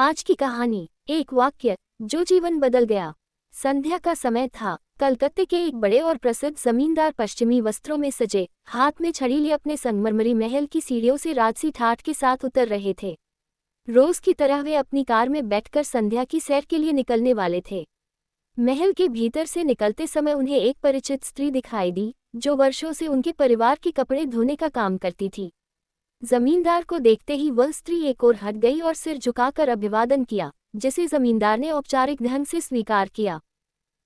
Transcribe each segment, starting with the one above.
आज की कहानी, एक वाक्य जो जीवन बदल गया। संध्या का समय था। कलकत्ते के एक बड़े और प्रसिद्ध जमींदार पश्चिमी वस्त्रों में सजे, हाथ में छड़ी लिए अपने संगमरमरी महल की सीढ़ियों से राजसी ठाठ के साथ उतर रहे थे। रोज की तरह वे अपनी कार में बैठकर संध्या की सैर के लिए निकलने वाले थे। महल के भीतर से निकलते समय उन्हें एक परिचित स्त्री दिखाई दी, जो वर्षों से उनके परिवार के कपड़े धोने का काम करती थी। जमींदार को देखते ही वह स्त्री एक ओर हट गई और सिर झुकाकर अभिवादन किया, जिसे जमींदार ने औपचारिक ढंग से स्वीकार किया।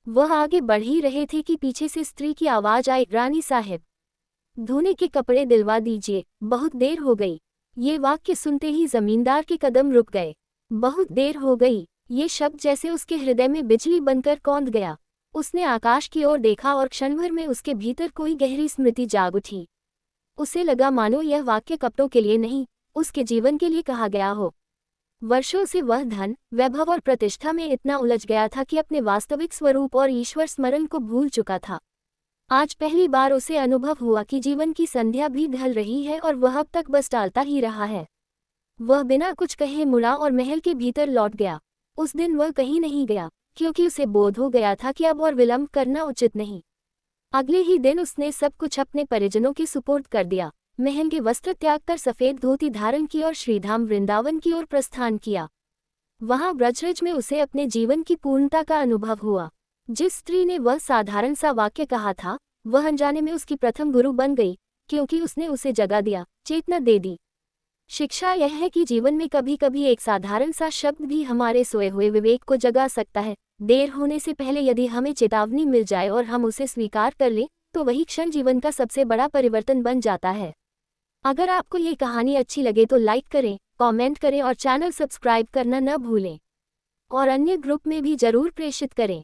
वह आगे बढ़ ही रहे थे कि पीछे से स्त्री की आवाज आई, रानी साहब, धोने के कपड़े दिलवा दीजिए, बहुत देर हो गई। ये वाक्य सुनते ही जमींदार के कदम रुक गए। बहुत देर हो गई, ये शब्द जैसे उसके हृदय में बिजली बनकर कौंध गया। उसने आकाश की ओर देखा और क्षणभर में उसके भीतर कोई गहरी स्मृति जाग उठी। उसे लगा मानो यह वाक्य कपड़ों के लिए नहीं, उसके जीवन के लिए कहा गया हो। वर्षों से वह धन, वैभव और प्रतिष्ठा में इतना उलझ गया था कि अपने वास्तविक स्वरूप और ईश्वर स्मरण को भूल चुका था। आज पहली बार उसे अनुभव हुआ कि जीवन की संध्या भी ढल रही है और वह अब तक बस टालता ही रहा है। वह बिना कुछ कहे मुड़ा और महल के भीतर लौट गया। उस दिन वह कहीं नहीं गया, क्योंकि उसे बोध हो गया था कि अब और विलंब करना उचित नहीं। अगले ही दिन उसने सब कुछ अपने परिजनों के सुपुर्द कर दिया। महंगे वस्त्र त्याग कर सफेद धोती धारण की और श्रीधाम वृंदावन की ओर प्रस्थान किया। वहां ब्रजरज में उसे अपने जीवन की पूर्णता का अनुभव हुआ। जिस स्त्री ने वह साधारण सा वाक्य कहा था, वह अनजाने में उसकी प्रथम गुरु बन गई, क्योंकि उसने उसे जगा दिया, चेतना दे दी। शिक्षा यह है कि जीवन में कभी कभी एक साधारण सा शब्द भी हमारे सोए हुए विवेक को जगा सकता है। देर होने से पहले यदि हमें चेतावनी मिल जाए और हम उसे स्वीकार कर लें, तो वही क्षण जीवन का सबसे बड़ा परिवर्तन बन जाता है। अगर आपको ये कहानी अच्छी लगे तो लाइक करें, कमेंट करें और चैनल सब्सक्राइब करना न भूलें। और अन्य ग्रुप में भी जरूर प्रेषित करें।